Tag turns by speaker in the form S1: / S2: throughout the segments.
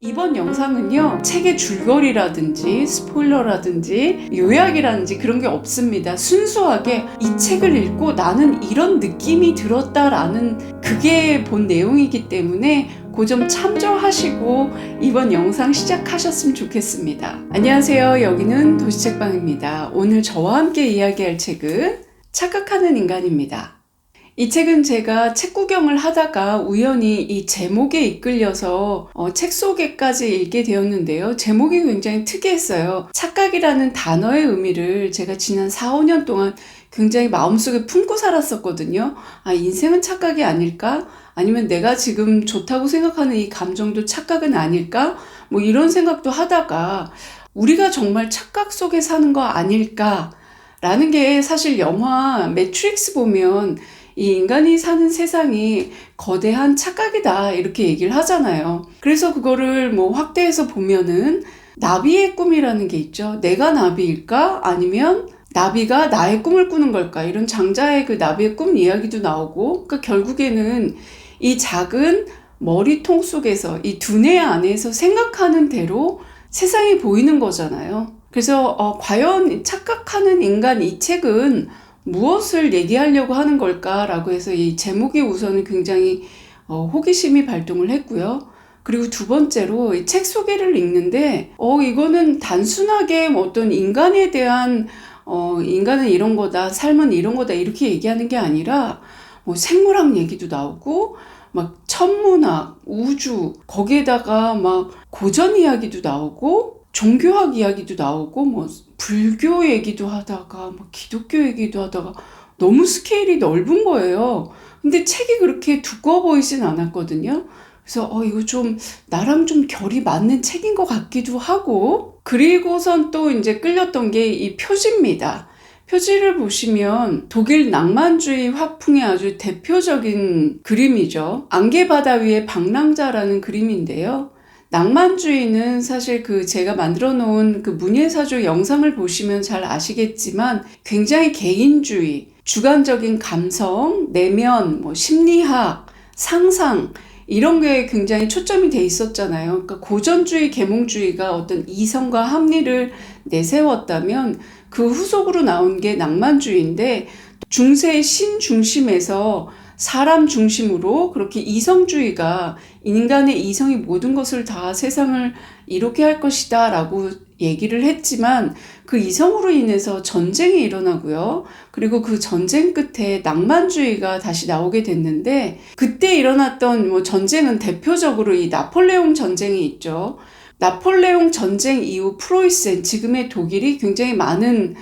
S1: 이번 영상은요, 책의 줄거리라든지 스포일러라든지 요약이라든지 그런 게 없습니다. 순수하게 이 책을 읽고 나는 이런 느낌이 들었다라는 그게 본 내용이기 때문에 그 점 참조하시고 이번 영상 시작하셨으면 좋겠습니다. 안녕하세요. 여기는 도시책방입니다. 오늘 저와 함께 이야기할 책은 착각하는 인간입니다. 이 책은 제가 책 구경을 하다가 우연히 이 제목에 이끌려서 책 속에까지 읽게 되었는데요. 제목이 굉장히 특이했어요. 착각이라는 단어의 의미를 제가 지난 4, 5년 동안 굉장히 마음속에 품고 살았었거든요. 아, 인생은 착각이 아닐까? 아니면 내가 지금 좋다고 생각하는 이 감정도 착각은 아닐까? 뭐 이런 생각도 하다가 우리가 정말 착각 속에 사는 거 아닐까? 라는 게 사실 영화 매트릭스 보면 이 인간이 사는 세상이 거대한 착각이다 이렇게 얘기를 하잖아요. 그래서 그거를 뭐 확대해서 보면은 나비의 꿈이라는 게 있죠. 내가 나비일까? 아니면 나비가 나의 꿈을 꾸는 걸까? 이런 장자의 그 나비의 꿈 이야기도 나오고, 그러니까 결국에는 이 작은 머리통 속에서 이 두뇌 안에서 생각하는 대로 세상이 보이는 거잖아요. 그래서 과연 착각하는 인간 이 책은 무엇을 얘기하려고 하는 걸까라고 해서 이 제목이 우선은 굉장히 호기심이 발동을 했고요. 그리고 두 번째로 이 책 소개를 읽는데 이거는 단순하게 뭐 어떤 인간에 대한 인간은 이런 거다, 삶은 이런 거다 이렇게 얘기하는 게 아니라 뭐 생물학 얘기도 나오고 막 천문학, 우주, 거기에다가 막 고전 이야기도 나오고 종교학 이야기도 나오고 뭐 불교 얘기도 하다가 뭐 기독교 얘기도 하다가 너무 스케일이 넓은 거예요. 근데 책이 그렇게 두꺼워 보이진 않았거든요. 그래서 이거 좀 나랑 좀 결이 맞는 책인 것 같기도 하고, 그리고선 또 이제 끌렸던 게 이 표지입니다. 표지를 보시면 독일 낭만주의 화풍의 아주 대표적인 그림이죠. 안개바다 위에 방랑자라는 그림인데요. 낭만주의는 사실 제가 만들어 놓은 그 문예사조 영상을 보시면 잘 아시겠지만 굉장히 개인주의, 주관적인 감성, 내면, 뭐 심리학, 상상 이런 게 굉장히 초점이 돼 있었잖아요. 그러니까 고전주의, 계몽주의가 어떤 이성과 합리를 내세웠다면 그 후속으로 나온 게 낭만주의인데, 중세의 신 중심에서 사람 중심으로 그렇게 이성주의가 인간의 이성이 모든 것을 다 세상을 이롭게 할 것이다 라고 얘기를 했지만 그 이성으로 인해서 전쟁이 일어나고요. 그리고 그 전쟁 끝에 낭만주의가 다시 나오게 됐는데, 그때 일어났던 뭐 전쟁은 대표적으로 이 나폴레옹 전쟁이 있죠. 나폴레옹 전쟁 이후 프로이센, 지금의 독일이 굉장히 많은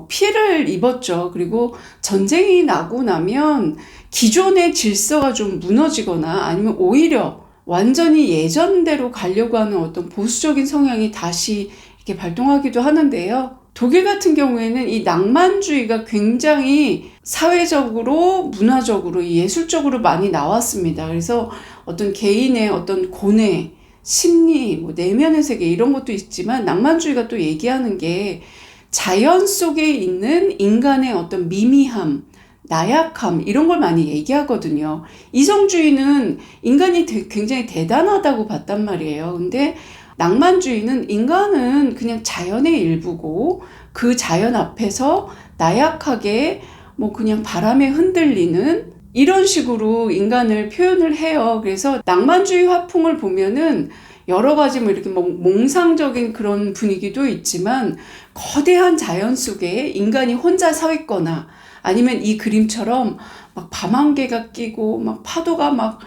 S1: 피해를 입었죠. 그리고 전쟁이 나고 나면 기존의 질서가 좀 무너지거나 아니면 오히려 완전히 예전대로 가려고 하는 어떤 보수적인 성향이 다시 이렇게 발동하기도 하는데요. 독일 같은 경우에는 이 낭만주의가 굉장히 사회적으로, 문화적으로, 예술적으로 많이 나왔습니다. 그래서 어떤 개인의 어떤 고뇌, 심리, 뭐 내면의 세계 이런 것도 있지만 낭만주의가 또 얘기하는 게 자연 속에 있는 인간의 어떤 미미함, 나약함 이런 걸 많이 얘기하거든요. 이성주의는 인간이 굉장히 대단하다고 봤단 말이에요. 근데 낭만주의는 인간은 그냥 자연의 일부고 그 자연 앞에서 나약하게 뭐 그냥 바람에 흔들리는 이런 식으로 인간을 표현을 해요. 그래서 낭만주의 화풍을 보면은 여러 가지 뭐 이렇게 몽상적인 그런 분위기도 있지만 거대한 자연 속에 인간이 혼자 서 있거나 아니면 이 그림처럼 막 밤안개가 끼고 막 파도가 막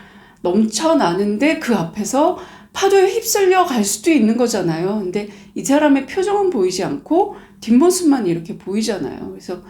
S1: 넘쳐나는데 그 앞에서 파도에 휩쓸려 갈 수도 있는 거잖아요. 근데 이 사람의 표정은 보이지 않고 뒷모습만 이렇게 보이잖아요. 그래서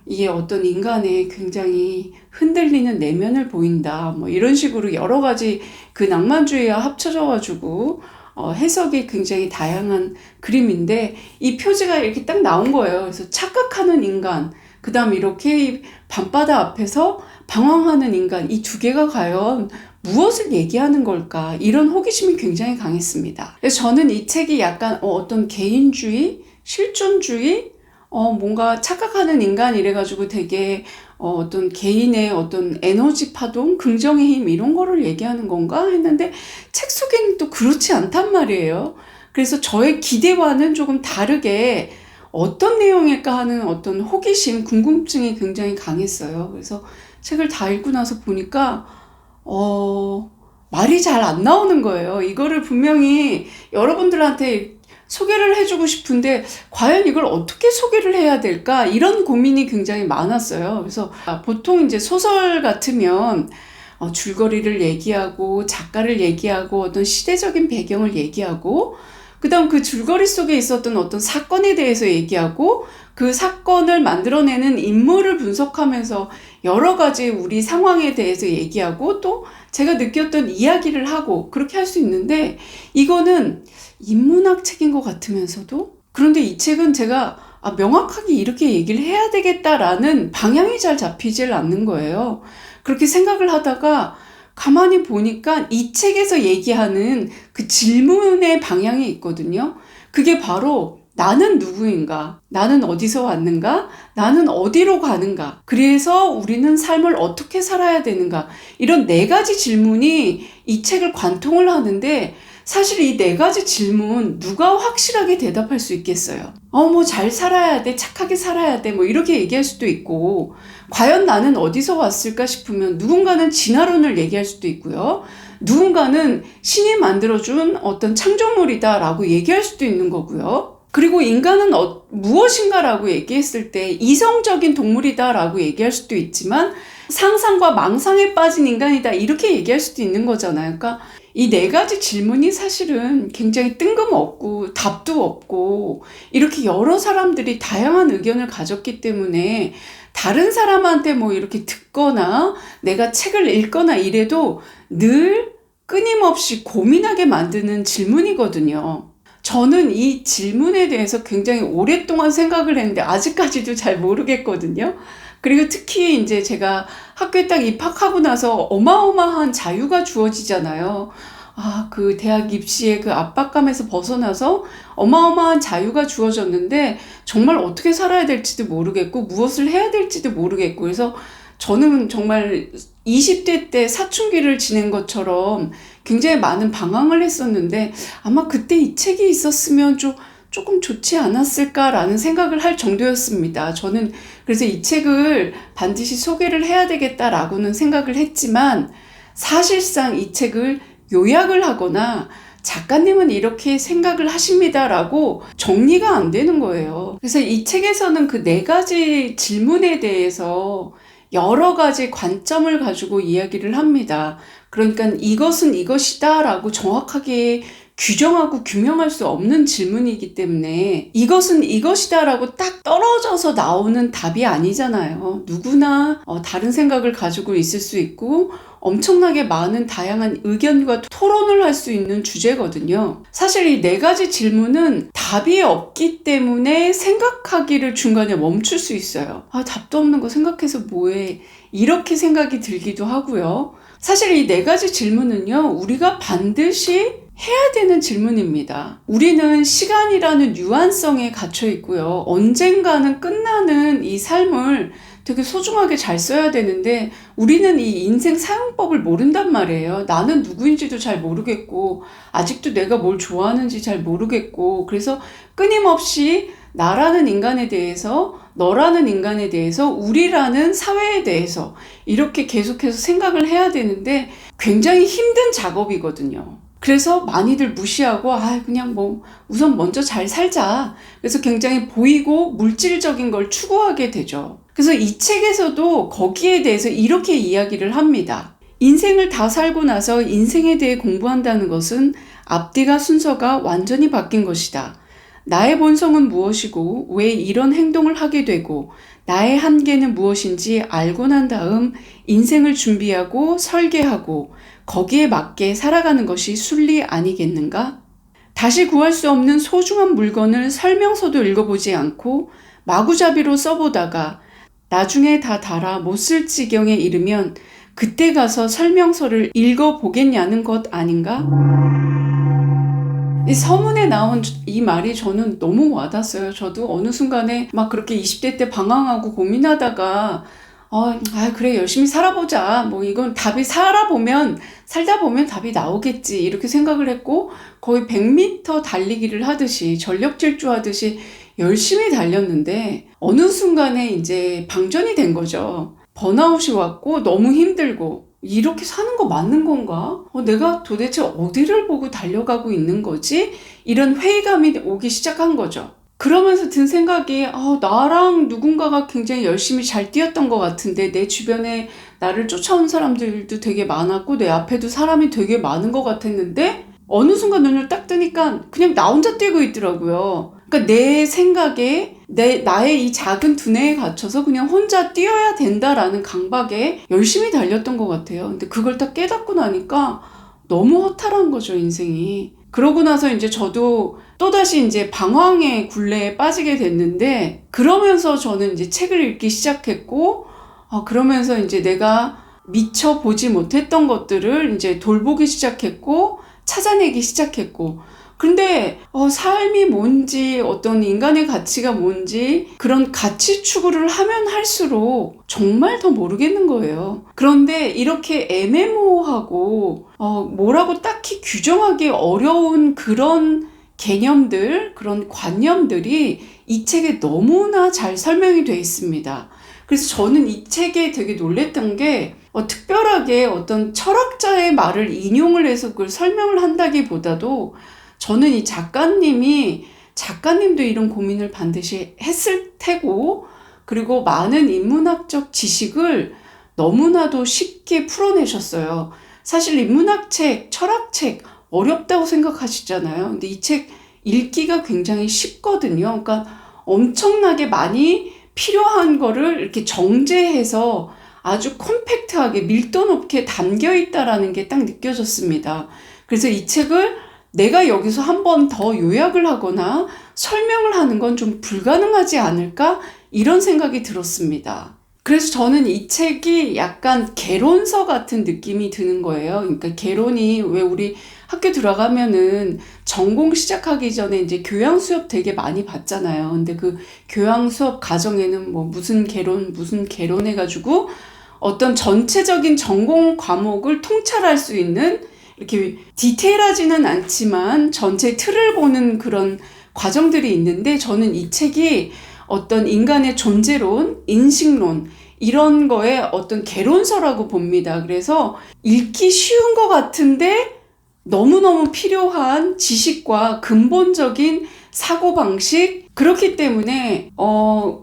S1: 이게 어떤 인간의 굉장히 흔들리는 내면을 보인다. 뭐 이런 식으로 여러 가지 그 낭만주의와 합쳐져 가지고 해석이 굉장히 다양한 그림인데, 이 표지가 이렇게 딱 나온 거예요. 그래서 착각하는 인간, 그 다음 이렇게 밤바다 앞에서 방황하는 인간, 이 두 개가 과연 무엇을 얘기하는 걸까? 이런 호기심이 굉장히 강했습니다. 그래서 저는 이 책이 약간 어떤 개인주의, 실존주의, 뭔가 착각하는 인간 이래가지고 되게 어떤 개인의 어떤 에너지 파동, 긍정의 힘 이런 거를 얘기하는 건가 했는데 책 속에는 또 그렇지 않단 말이에요. 그래서 저의 기대와는 조금 다르게 어떤 내용일까 하는 어떤 호기심, 궁금증이 굉장히 강했어요. 그래서 책을 다 읽고 나서 보니까 말이 잘 안 나오는 거예요. 이거를 분명히 여러분들한테 소개를 해주고 싶은데 과연 이걸 어떻게 소개를 해야 될까? 이런 고민이 굉장히 많았어요. 그래서 보통 이제 소설 같으면 줄거리를 얘기하고 작가를 얘기하고 어떤 시대적인 배경을 얘기하고 그다음 그 줄거리 속에 있었던 어떤 사건에 대해서 얘기하고 그 사건을 만들어내는 인물을 분석하면서 여러 가지 우리 상황에 대해서 얘기하고 또 제가 느꼈던 이야기를 하고 그렇게 할 수 있는데 이거는 인문학 책인 것 같으면서도 그런데 이 책은 제가 명확하게 이렇게 얘기를 해야 되겠다라는 방향이 잘 잡히질 않는 거예요. 그렇게 생각을 하다가 가만히 보니까 이 책에서 얘기하는 그 질문의 방향이 있거든요. 그게 바로 나는 누구인가? 나는 어디서 왔는가? 나는 어디로 가는가? 그래서 우리는 삶을 어떻게 살아야 되는가? 이런 4가지 질문이 이 책을 관통을 하는데 사실 이 4가지 질문 누가 확실하게 대답할 수 있겠어요? 뭐 잘 살아야 돼, 착하게 살아야 돼, 뭐 이렇게 얘기할 수도 있고 과연 나는 어디서 왔을까 싶으면 누군가는 진화론을 얘기할 수도 있고요. 누군가는 신이 만들어준 어떤 창조물이다라고 얘기할 수도 있는 거고요. 그리고 인간은 무엇인가라고 얘기했을 때 이성적인 동물이다라고 얘기할 수도 있지만 상상과 망상에 빠진 인간이다 이렇게 얘기할 수도 있는 거잖아요. 그러니까 이 4가지 질문이 사실은 굉장히 뜬금없고 답도 없고 이렇게 여러 사람들이 다양한 의견을 가졌기 때문에 다른 사람한테 뭐 이렇게 듣거나 내가 책을 읽거나 이래도 늘 끊임없이 고민하게 만드는 질문이거든요. 저는 이 질문에 대해서 굉장히 오랫동안 생각을 했는데 아직까지도 잘 모르겠거든요. 그리고 특히 이제 제가 학교에 딱 입학하고 나서 어마어마한 자유가 주어지잖아요. 그 대학 입시의 그 압박감에서 벗어나서 어마어마한 자유가 주어졌는데 정말 어떻게 살아야 될지도 모르겠고 무엇을 해야 될지도 모르겠고 그래서 저는 정말 20대 때 사춘기를 지낸 것처럼 굉장히 많은 방황을 했었는데 아마 그때 이 책이 있었으면 조금 좋지 않았을까라는 생각을 할 정도였습니다. 저는 그래서 이 책을 반드시 소개를 해야 되겠다라고는 생각을 했지만 사실상 이 책을 요약을 하거나 작가님은 이렇게 생각을 하십니다라고 정리가 안 되는 거예요. 그래서 이 책에서는 그 4가지 질문에 대해서 여러 가지 관점을 가지고 이야기를 합니다. 그러니까 이것은 이것이다 라고 정확하게 규정하고 규명할 수 없는 질문이기 때문에 이것은 이것이다 라고 딱 떨어져서 나오는 답이 아니잖아요. 누구나 다른 생각을 가지고 있을 수 있고 엄청나게 많은 다양한 의견과 토론을 할 수 있는 주제거든요. 사실 이 4가지 질문은 답이 없기 때문에 생각하기를 중간에 멈출 수 있어요. 답도 없는 거 생각해서 뭐해. 이렇게 생각이 들기도 하고요. 사실 이 4가지 질문은요, 우리가 반드시 해야 되는 질문입니다. 우리는 시간이라는 유한성에 갇혀 있고요. 언젠가는 끝나는 이 삶을 되게 소중하게 잘 써야 되는데 우리는 이 인생 사용법을 모른단 말이에요. 나는 누구인지도 잘 모르겠고 아직도 내가 뭘 좋아하는지 잘 모르겠고 그래서 끊임없이 나라는 인간에 대해서 너라는 인간에 대해서 우리라는 사회에 대해서 이렇게 계속해서 생각을 해야 되는데 굉장히 힘든 작업이거든요. 그래서 많이들 무시하고 그냥 뭐 우선 먼저 잘 살자. 그래서 굉장히 보이고 물질적인 걸 추구하게 되죠. 그래서 이 책에서도 거기에 대해서 이렇게 이야기를 합니다. 인생을 다 살고 나서 인생에 대해 공부한다는 것은 앞뒤가 순서가 완전히 바뀐 것이다. 나의 본성은 무엇이고 왜 이런 행동을 하게 되고 나의 한계는 무엇인지 알고 난 다음 인생을 준비하고 설계하고 거기에 맞게 살아가는 것이 순리 아니겠는가? 다시 구할 수 없는 소중한 물건을 설명서도 읽어보지 않고 마구잡이로 써보다가 나중에 다 달아 못 쓸 지경에 이르면 그때 가서 설명서를 읽어보겠냐는 것 아닌가? 이 서문에 나온 이 말이 저는 너무 와닿았어요. 저도 어느 순간에 막 그렇게 20대 때 방황하고 고민하다가 그래, 열심히 살아보자. 뭐 이건 답이 살다 보면 답이 나오겠지. 이렇게 생각을 했고, 거의 100m 달리기를 하듯이, 전력 질주하듯이 열심히 달렸는데, 어느 순간에 이제 방전이 된 거죠. 번아웃이 왔고, 너무 힘들고, 이렇게 사는 거 맞는 건가? 내가 도대체 어디를 보고 달려가고 있는 거지? 이런 회의감이 오기 시작한 거죠. 그러면서 든 생각이 나랑 누군가가 굉장히 열심히 잘 뛰었던 것 같은데 내 주변에 나를 쫓아온 사람들도 되게 많았고 내 앞에도 사람이 되게 많은 것 같았는데 어느 순간 눈을 딱 뜨니까 그냥 나 혼자 뛰고 있더라고요. 그러니까 내 생각에 나의 이 작은 두뇌에 갇혀서 그냥 혼자 뛰어야 된다라는 강박에 열심히 달렸던 것 같아요. 근데 그걸 딱 깨닫고 나니까 너무 허탈한 거죠, 인생이. 그러고 나서 이제 저도 또다시 이제 방황의 굴레에 빠지게 됐는데, 그러면서 저는 이제 책을 읽기 시작했고, 그러면서 이제 내가 미처 보지 못했던 것들을 이제 돌보기 시작했고, 찾아내기 시작했고, 근데 삶이 뭔지, 어떤 인간의 가치가 뭔지 그런 가치 추구를 하면 할수록 정말 더 모르겠는 거예요. 그런데 이렇게 애매모호하고 뭐라고 딱히 규정하기 어려운 그런 개념들, 그런 관념들이 이 책에 너무나 잘 설명이 되어 있습니다. 그래서 저는 이 책에 되게 놀랬던 게 특별하게 어떤 철학자의 말을 인용을 해서 그걸 설명을 한다기보다도 저는 이 작가님도 이런 고민을 반드시 했을 테고, 그리고 많은 인문학적 지식을 너무나도 쉽게 풀어내셨어요. 사실 인문학책, 철학책 어렵다고 생각하시잖아요. 근데 이 책 읽기가 굉장히 쉽거든요. 그러니까 엄청나게 많이 필요한 거를 이렇게 정제해서 아주 컴팩트하게 밀도 높게 담겨 있다라는 게 딱 느껴졌습니다. 그래서 이 책을 내가 여기서 한 번 더 요약을 하거나 설명을 하는 건 좀 불가능하지 않을까? 이런 생각이 들었습니다. 그래서 저는 이 책이 약간 개론서 같은 느낌이 드는 거예요. 그러니까 개론이 왜 우리 학교 들어가면은 전공 시작하기 전에 이제 교양 수업 되게 많이 받잖아요. 근데 그 교양 수업 과정에는 뭐 무슨 개론 해가지고 어떤 전체적인 전공 과목을 통찰할 수 있는 이렇게 디테일하지는 않지만 전체 틀을 보는 그런 과정들이 있는데 저는 이 책이 어떤 인간의 존재론, 인식론 이런 거에 어떤 개론서라고 봅니다. 그래서 읽기 쉬운 것 같은데 너무너무 필요한 지식과 근본적인 사고방식, 그렇기 때문에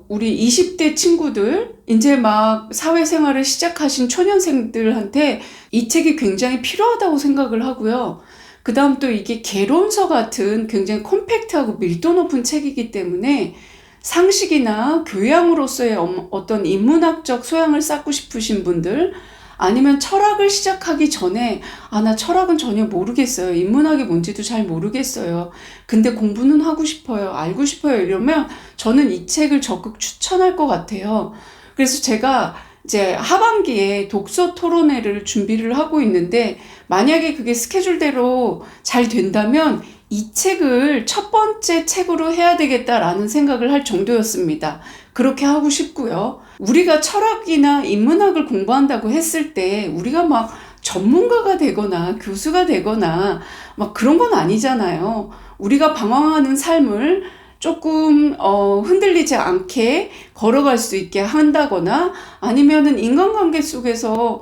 S1: 우리 20대 친구들, 이제 막 사회생활을 시작하신 초년생들한테 이 책이 굉장히 필요하다고 생각을 하고요. 그 다음 또 이게 개론서 같은 굉장히 컴팩트하고 밀도 높은 책이기 때문에 상식이나 교양으로서의 어떤 인문학적 소양을 쌓고 싶으신 분들, 아니면 철학을 시작하기 전에 나 철학은 전혀 모르겠어요. 인문학이 뭔지도 잘 모르겠어요. 근데 공부는 하고 싶어요. 알고 싶어요. 이러면 저는 이 책을 적극 추천할 것 같아요. 그래서 제가 이제 하반기에 독서 토론회를 준비를 하고 있는데 만약에 그게 스케줄대로 잘 된다면 이 책을 첫 번째 책으로 해야 되겠다라는 생각을 할 정도였습니다. 그렇게 하고 싶고요. 우리가 철학이나 인문학을 공부한다고 했을 때 우리가 막 전문가가 되거나 교수가 되거나 막 그런 건 아니잖아요. 우리가 방황하는 삶을 조금 흔들리지 않게 걸어갈 수 있게 한다거나 아니면은 인간관계 속에서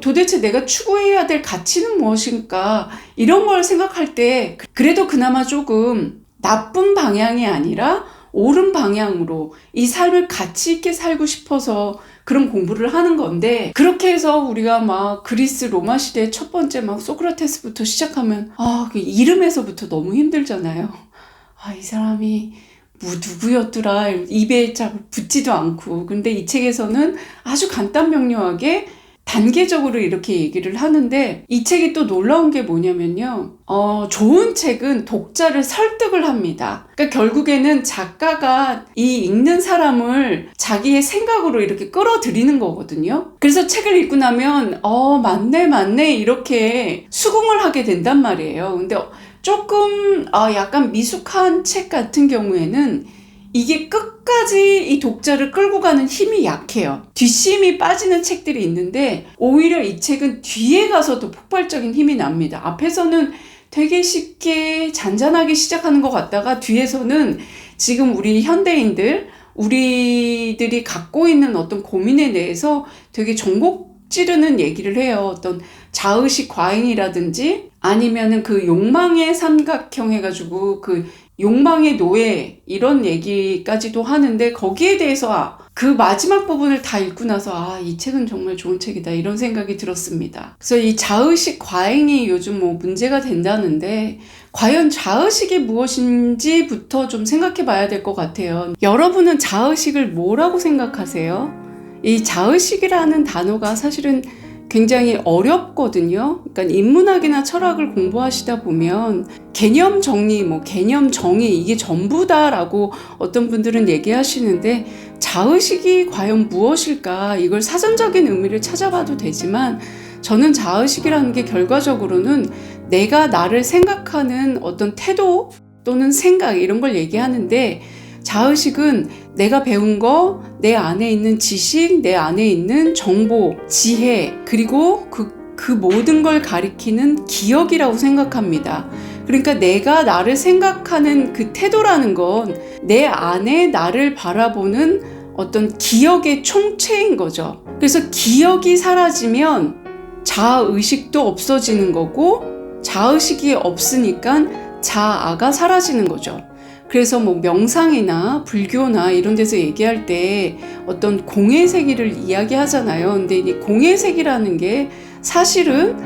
S1: 도대체 내가 추구해야 될 가치는 무엇인가 이런 걸 생각할 때 그래도 그나마 조금 나쁜 방향이 아니라 옳은 방향으로 이 삶을 가치 있게 살고 싶어서 그런 공부를 하는 건데, 그렇게 해서 우리가 막 그리스 로마 시대 첫 번째 막 소크라테스부터 시작하면 그 이름에서부터 너무 힘들잖아요. 이 사람이 누구였더라 입에 잘 붙지도 않고. 근데 이 책에서는 아주 간단 명료하게 단계적으로 이렇게 얘기를 하는데, 이 책이 또 놀라운 게 뭐냐면요. 좋은 책은 독자를 설득을 합니다. 그러니까 결국에는 작가가 이 읽는 사람을 자기의 생각으로 이렇게 끌어들이는 거거든요. 그래서 책을 읽고 나면 맞네 이렇게 수긍을 하게 된단 말이에요. 근데 조금 약간 미숙한 책 같은 경우에는 이게 끝까지 이 독자를 끌고 가는 힘이 약해요. 뒷심이 빠지는 책들이 있는데 오히려 이 책은 뒤에 가서도 폭발적인 힘이 납니다. 앞에서는 되게 쉽게 잔잔하게 시작하는 것 같다가 뒤에서는 지금 우리 현대인들, 우리들이 갖고 있는 어떤 고민에 대해서 되게 전곡 찌르는 얘기를 해요. 어떤 자의식 과잉이라든지 아니면은 그 욕망의 삼각형 해가지고 그 욕망의 노예 이런 얘기까지도 하는데 거기에 대해서 그 마지막 부분을 다 읽고 나서 이 책은 정말 좋은 책이다 이런 생각이 들었습니다. 그래서 이 자의식 과잉이 요즘 뭐 문제가 된다는데 과연 자의식이 무엇인지부터 좀 생각해 봐야 될 것 같아요. 여러분은 자의식을 뭐라고 생각하세요? 이 자의식이라는 단어가 사실은 굉장히 어렵거든요. 그러니까 인문학이나 철학을 공부하시다 보면 개념 정리, 개념 정의 이게 전부다라고 어떤 분들은 얘기하시는데 자의식이 과연 무엇일까? 이걸 사전적인 의미를 찾아봐도 되지만 저는 자의식이라는 게 결과적으로는 내가 나를 생각하는 어떤 태도 또는 생각 이런 걸 얘기하는데 자의식은 내가 배운 거, 내 안에 있는 지식, 내 안에 있는 정보, 지혜, 그리고 그 모든 걸 가리키는 기억이라고 생각합니다. 그러니까 내가 나를 생각하는 그 태도라는 건 내 안에 나를 바라보는 어떤 기억의 총체인 거죠. 그래서 기억이 사라지면 자의식도 없어지는 거고 자의식이 없으니까 자아가 사라지는 거죠. 그래서 명상이나 불교나 이런 데서 얘기할 때 어떤 공의 세계를 이야기하잖아요. 근데 이 공의 세계라는 게 사실은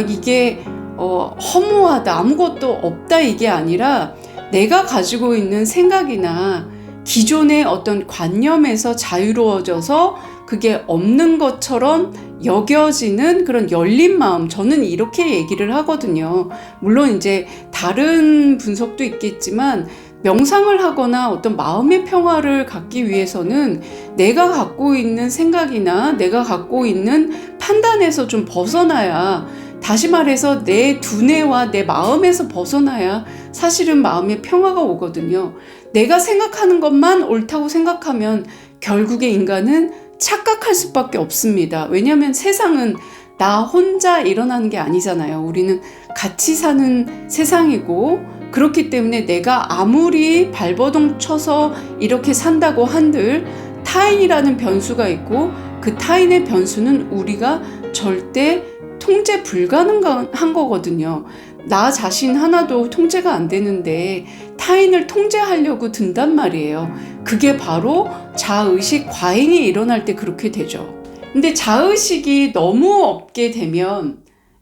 S1: 이게 허무하다, 아무것도 없다 이게 아니라 내가 가지고 있는 생각이나 기존의 어떤 관념에서 자유로워져서 그게 없는 것처럼 여겨지는 그런 열린 마음, 저는 이렇게 얘기를 하거든요. 물론 이제 다른 분석도 있겠지만 명상을 하거나 어떤 마음의 평화를 갖기 위해서는 내가 갖고 있는 생각이나 내가 갖고 있는 판단에서 좀 벗어나야, 다시 말해서 내 두뇌와 내 마음에서 벗어나야 사실은 마음의 평화가 오거든요. 내가 생각하는 것만 옳다고 생각하면 결국에 인간은 착각할 수밖에 없습니다. 왜냐하면 세상은 나 혼자 일어나는 게 아니잖아요. 우리는 같이 사는 세상이고, 그렇기 때문에 내가 아무리 발버둥 쳐서 이렇게 산다고 한들 타인이라는 변수가 있고 그 타인의 변수는 우리가 절대 통제 불가능한 거거든요. 나 자신 하나도 통제가 안 되는데 타인을 통제하려고 든단 말이에요. 그게 바로 자의식 과잉이 일어날 때 그렇게 되죠. 근데 자의식이 너무 없게 되면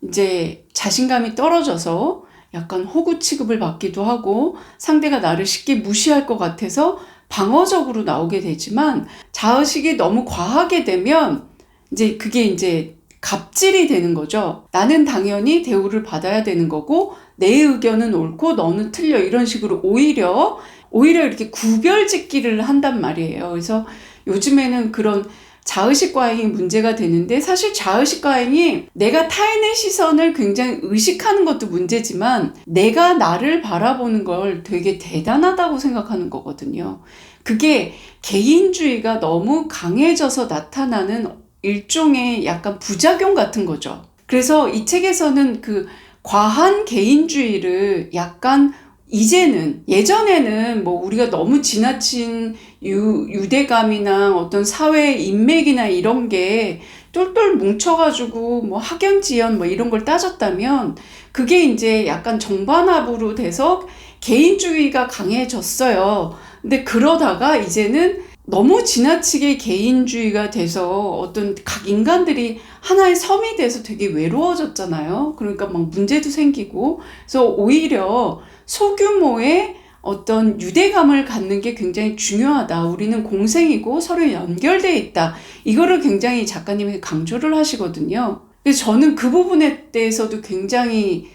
S1: 이제 자신감이 떨어져서 약간 호구 취급을 받기도 하고 상대가 나를 쉽게 무시할 것 같아서 방어적으로 나오게 되지만 자의식이 너무 과하게 되면 이제 그게 이제 갑질이 되는 거죠. 나는 당연히 대우를 받아야 되는 거고 내 의견은 옳고 너는 틀려 이런 식으로 오히려 이렇게 구별짓기를 한단 말이에요. 그래서 요즘에는 그런 자의식 과잉이 문제가 되는데 사실 자의식 과잉이 내가 타인의 시선을 굉장히 의식하는 것도 문제지만 내가 나를 바라보는 걸 되게 대단하다고 생각하는 거거든요. 그게 개인주의가 너무 강해져서 나타나는 일종의 약간 부작용 같은 거죠. 그래서 이 책에서는 그 과한 개인주의를 약간 이제는, 예전에는 우리가 너무 지나친 유대감이나 어떤 사회 인맥이나 이런 게 똘똘 뭉쳐가지고 학연지연 이런 걸 따졌다면 그게 이제 약간 정반합으로 돼서 개인주의가 강해졌어요. 근데 그러다가 이제는 너무 지나치게 개인주의가 돼서 어떤 각 인간들이 하나의 섬이 돼서 되게 외로워졌잖아요. 그러니까 문제도 생기고, 그래서 오히려 소규모의 어떤 유대감을 갖는 게 굉장히 중요하다. 우리는 공생이고 서로 연결되어 있다. 이거를 굉장히 작가님이 강조를 하시거든요. 그래서 저는 그 부분에 대해서도 굉장히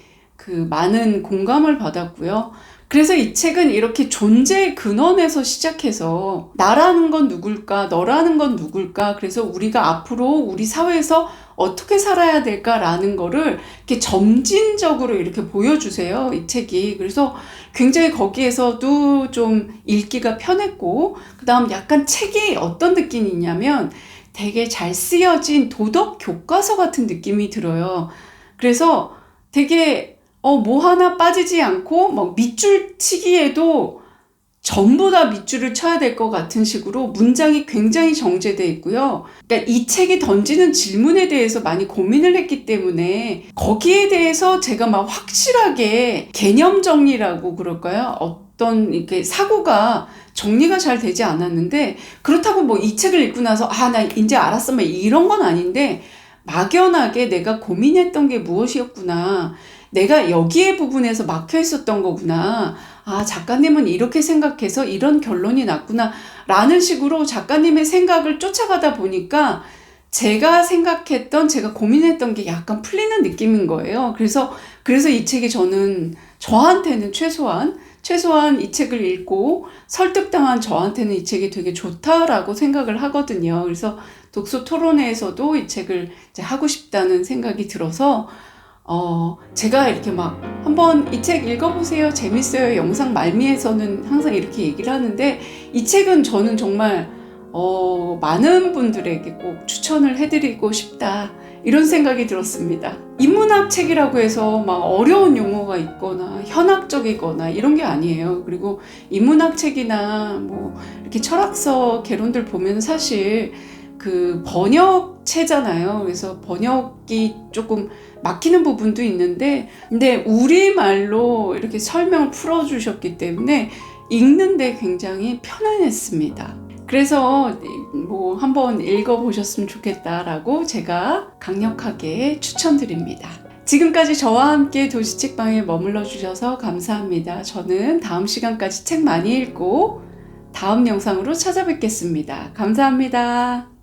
S1: 그 많은 공감을 받았고요. 그래서 이 책은 이렇게 존재의 근원에서 시작해서 나라는 건 누굴까, 너라는 건 누굴까, 그래서 우리가 앞으로 우리 사회에서 어떻게 살아야 될까라는 거를 이렇게 점진적으로 이렇게 보여주세요, 이 책이. 그래서 굉장히 거기에서도 좀 읽기가 편했고, 그 다음 약간 책이 어떤 느낌이 있냐면 되게 잘 쓰여진 도덕 교과서 같은 느낌이 들어요. 그래서 되게 뭐 하나 빠지지 않고 막 밑줄 치기에도 전부 다 밑줄을 쳐야 될 것 같은 식으로 문장이 굉장히 정제되어 있고요. 그러니까 이 책이 던지는 질문에 대해서 많이 고민을 했기 때문에 거기에 대해서 제가 막 확실하게 개념 정리라고 그럴까요? 어떤 이렇게 사고가 정리가 잘 되지 않았는데, 그렇다고 뭐 이 책을 읽고 나서 나 이제 알았어 막 이런 건 아닌데, 막연하게 내가 고민했던 게 무엇이었구나, 내가 여기에 부분에서 막혀 있었던 거구나, 작가님은 이렇게 생각해서 이런 결론이 났구나 라는 식으로 작가님의 생각을 쫓아가다 보니까 제가 생각했던, 제가 고민했던 게 약간 풀리는 느낌인 거예요. 그래서 이 책이 저한테는 최소한 이 책을 읽고 설득당한 저한테는 이 책이 되게 좋다라고 생각을 하거든요. 그래서 독서 토론회에서도 이 책을 이제 하고 싶다는 생각이 들어서 제가 이렇게 막 한번 이 책 읽어보세요, 재밌어요, 영상 말미에서는 항상 이렇게 얘기를 하는데, 이 책은 저는 정말 많은 분들에게 꼭 추천을 해드리고 싶다, 이런 생각이 들었습니다. 인문학 책이라고 해서 막 어려운 용어가 있거나 현학적이거나 이런 게 아니에요. 그리고 인문학 책이나 뭐 이렇게 철학서 개론들 보면 사실 그 번역체잖아요. 그래서 번역이 조금 막히는 부분도 있는데, 근데 우리말로 이렇게 설명을 풀어주셨기 때문에 읽는데 굉장히 편안했습니다. 그래서 뭐 한번 읽어보셨으면 좋겠다라고 제가 강력하게 추천드립니다. 지금까지 저와 함께 도시책방에 머물러 주셔서 감사합니다. 저는 다음 시간까지 책 많이 읽고 다음 영상으로 찾아뵙겠습니다. 감사합니다.